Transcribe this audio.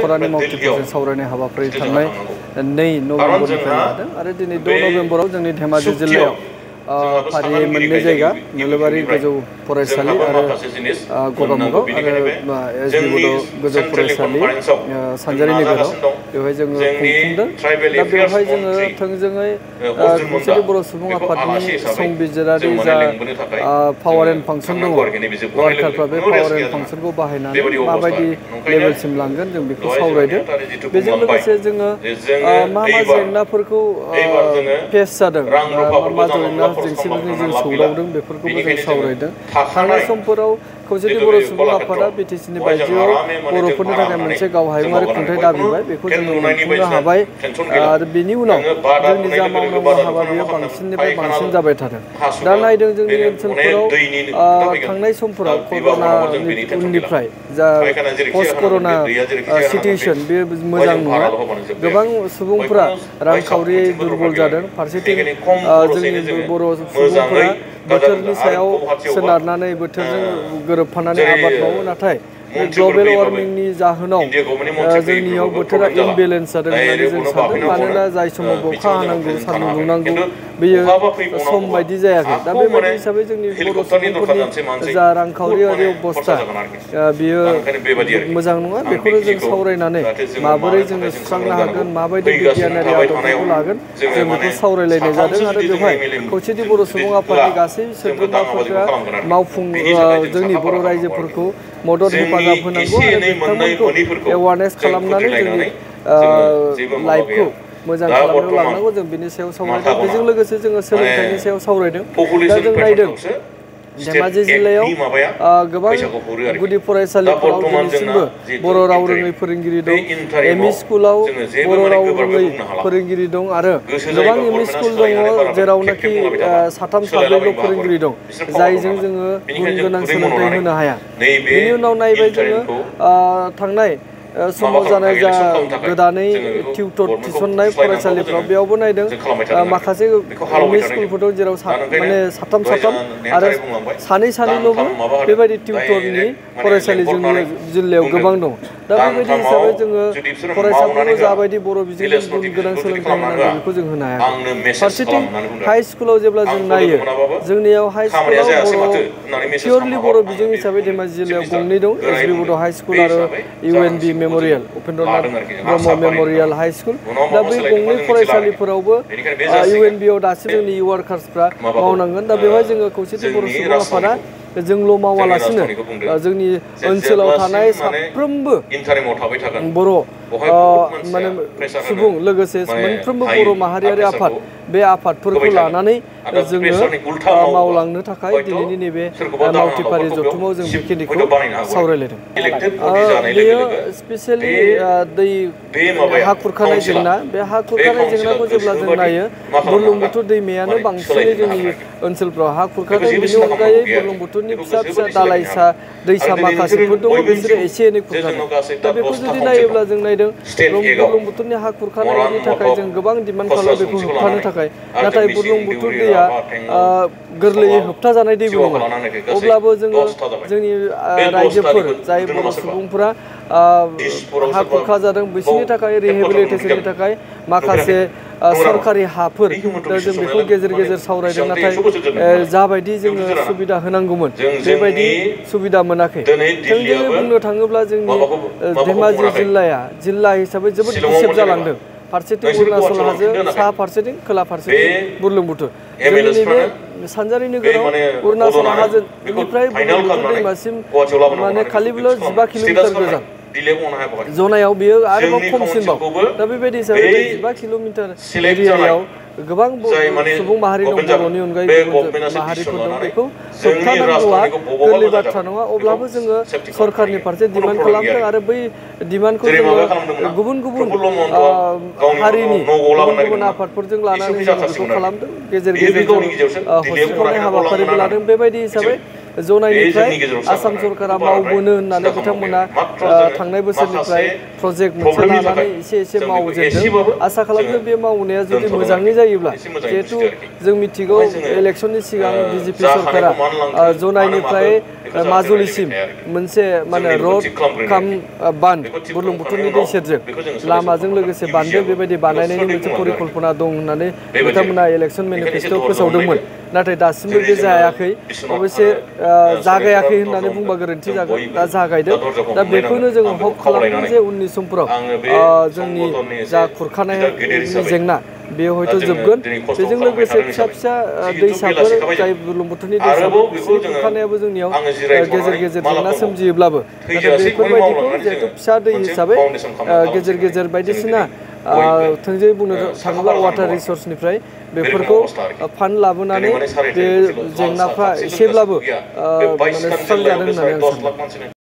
खरानि मावथिफोरजों सावरायनाय हाबाफारि थांनाय 2 नभेम्बरनिफ्राय लादों आरो दिनै 2 नभेम्बराव जोंनि धेमाजि जिल्लायाव फारियै मोननै जायगा नोलोबारि गोजौ फरायसालि आरो गगामुगाव आरो एसबि बड' गोजौ फरायसालि सानजारि नोगोराव बेवहाय जोङो खुंफुंदों। दा बेवहाय जोङो थोंजोङै खौसेथि बर' सुबुं आफादनि संबिजिरारि जा पावार एन्ड फांसन दङ वार्कारफ्रा बे पावार एन्ड फांसनखौ बाहायनानै माबायदि लेभेलसिम लांगोन जों बेखौ सावरायदों। बेजों लोगोसे जोङो मा जेंनाफोरखौ फेस जादों मा जेंना जेंसिफोरजों जों सौदावदों बेफोरखौबो जों सावरायदों। थांनाय समफोराव खौसेथि बर' सुबुं आफादा बिटिसिनि बायजोआव बर'फोरनि थाखाय मोनसे गाव हायुङारि खुंथाइ दाबिबाय बेखौ जोङो मोनफुंनो हाबाय आरो बेनि उनाव जोंनि जा मावनांगौ हाबा बेयो बांसिननिफ्राय बांसिन जाबाय थादों। दा नायदों जोंनि ओनसोलफोराव थांनाय समफोराव कर'नानि उननिफ्राय जा पस्ट कर'ना सिटुएसन बे मोजां नङा। गोबां सुबुंफोरा रांखावरि दुरबल जादों। फारसेथिं जोंनि बर' सुबुंफोरा बोथोरनि सायाव सोनारनानै बोथोरजों गोरोबफानानै आबाद मावो। नाथाय ग्लबेल वार्मिंनि जाहोनाव जोंनियाव बोथोरा इमबेलेन्स जादों होननानै जों सानदों। मानोना जाय समाव अखा हानांगौ सान्दुं दुंनांगौ बेयो सम बायदि जायाखै। दा बेबायदि हिसाबै जोंनि बर' सुबुंफोरनि जा रांखावरियारि अबस्था बियो मोजां नङा। बेखौनो जों सावरायनानै माबोरै जोङो सुस्रांनो हागोन माबायदि बिगियानारि आदबफोरखौ लागोन जों बेखौ सावरायलायनाय जादों आरो बेवहाय खौसेथि बर' सुबुं आफादनि गासै सोद्रोमाफोरा जोंनि बर' रायजोफोरखौ मदद हेफाजाब होनांगौ आरो बिथांमोनखौ एवारनेस खालामनानै जोंनि लाइफखौ मोजां खालामनायाव लांनांगौ जों बिनि सायाव सावरायदों। बेजों लोगोसे जोङो सोलोंथाइनि सायाव सावरायदों। दा जों नायदों धेमाजि जिल्लायाव गोबां गुदि फरायसालिफोराव दिनैसिमबो बर' राव रोङै फोरोंगिरि दं। एम इ स्कुलाव बर' राव रोङै फोरोंगिरि दं आरो गोबां एम इ स्कुल दङ जेरावनाखि 3 4 फोरोंगिरि दं जायजों जोङो गुन गोनां सोलोंथाइ होनो हाया। बेनि उनाव नायबाय जोङो थांनाय समाव जानाय जा गोदानै टिउटर थिसननाय फरायसालिफ्राव बेयावबो नायदों माखासे एम इ स्कुलफोर दं जेराव माने 3 आरो सानैल'बो बेबायदि टिउटरनि फरायसालि जोंनि जिल्लायाव गोबां दं। दा बेबायदि हिसाबै जोङो फरायसाफोरखौ जाबायदि बर' बिजोंजों गुन गोनां सोलोंथाइ होनांगौ बेखौ जों होनो हायाखै। फारसेथिं हाइ स्कुलाव जेब्ला जों नायो जोंनियाव हाइ स्कुलाव पियरलि बर' बिजों हिसाबै धेमाजि जिल्लायाव 2 दं। एसबि बड' हाइ स्कुल आरो UNB memorial Upendranath Brahma memorial high school. दा बै 2 फरायसालिफोरावबो UNB आव दासिम जोंनि वार्कार्सफ्रा मावनांगोन। दा बेवहाय जोङो खौसेथि बर' सुबुं आफादा जोंल' मावालासिनो जोंनि ओनसोलाव थानाय साफ्रोमबो बर' माने सुबुं लोगोसे मोनफ्रोमबो बर' माहारियारि आफाद बे आफादफोरखौ लानानै जोङो मावलांनो थाखाय दिनैनि नैबे मावथिफारि जथुमाव जों बेखिनिखौ सावरायलायदों। बेयो स्पेसियेलि हा खुरखानाय जेंना। बे हा खुरखानाय जेंनाखौ जेब्ला जों नायो बुरलुंबुथुर दैमायानो बांसिनै जोंनि ओनसोलफ्राव हा खुरखादों। बिनि अनगायै बुरलुंबुथुरनि फिसा फिसा दालाइसा दैसा माखासेफोर दङ बिसोरो एसे एनै खुरखादों। दा बेखौ जुदि नायोब्ला जों नायदों बुरलुंबुथुरनि हा खुरखानायनि थाखाय जों गोबां डिमान्ड खालामो बेखौ होबथानो थाखाय। नाथाय बुरलुंबुथुर दैया गोरलैयै होबथाजानाय दैबो नङा। अब्लाबो जोङो जोंनि रायजोफोर जाय बर' सुबुंफोरा हा खुरखा जादों बिसोरनि थाखाय रिहेबिलिटेसननि थाखाय माखासे सरकारि हाफोर जों बेखौ गेजेर गेजेर सावरायदों। नाथाय जाबायदि जोङो सुबिदा होनांगौमोन बेबायदि सुबिदा मोनाखै। थोंजोङै बुंनो थाङोब्ला जोंनि धेमाजि जिल्ला हिसाबै जोबोद गुसेब जालांदों। फारसेथिं अरुणाचल हाजो साहा फारसेथिं खोला फारसेथिं बुरलुंबुथुर। जोंनि नैबे सानजारि नोगोराव अरुणाचल हाजोनिफ्राय बुरलुंबुथुर दैमासिम माने खालिबोल' 15 किल'मिटार गोजान। जनायाव बेयो आरोबाव खमसिनबाव। दा बेबायदि हिसाबै बे 15 किल'मिटार एरियायाव गोबां सुबुं माहारि दं बर'नि अनगायै गुबुन माहारिफोर दं। बेखौ होबथानांगौआ गोरलै बाथ्रा नङा। अब्लाबो जोङो सरकारनि फारसे डिमान्ड खालामदों आरो बै डिमान्डखौ जोङो गुबुन गुबुन हारिनि गुबुन गुबुन आफादफोरजों लानानै जोङो बेखौ खालामदों। गेजेर गेजेर जों हस्पिटालनि हाबाफारिबो लादों। बेबायदि हिसाबै जनायनिफ्राय आसाम सरकारा मावबोनो होननानै बिथांमोना थांनाय बोसोरनिफ्राय प्रजेक्ट मोनसे लानानै एसे मावजेनदों आसा खालामो बे मावनाया जुदि मोजाङै जायोब्ला जिहेतु जों मिथिगौ इलेक्सननि सिगां बिजेपि सरकारा जनायनिफ्राय माजुलिसिम मोनसे माने रड काम बान्ध बुरलुंबुथुरनि दै सेरजों लामाजों लोगोसे बान्दो बेबायदि बानायनायनि मोनसे परिकल्पना दं होननानै बिथांमोना इलेक्सन मेनिफेस्ट'आव फोसावदोंमोन नाथाय दासिमबो बे जायाखै अबयसे जागायाखै होननानै बुंबा गोरोन्थि जागोन दा जागायदों दा बेखौनो जोङो हप खालामदों जे उननि समफोराव जोंनि जा खुरखानायनि जेंना बेयो हयथ' जोबगोन बेजों लोगोसे फिसा फिसा दैसाफोर जाय बुरलुंबुथुरनि दैसाफोर बिसोरनि खुरखानायाबो जोंनियाव गेजेर गेजेर जेंना सोमजियोब्लाबो नाथाय बेफोरबायदिखौ जिहेतु फिसा दै हिसाबै गेजेर गेजेर बायदिसिना थोंजोङै बुंनो थाङोब्ला वाटार रिसर्सनिफ्राय बेफोरखौ फान्ड लाबोनानै बे जेंनाफ्रा एसेब्लाबो माने सुस्रांजादों होननानै आं सानो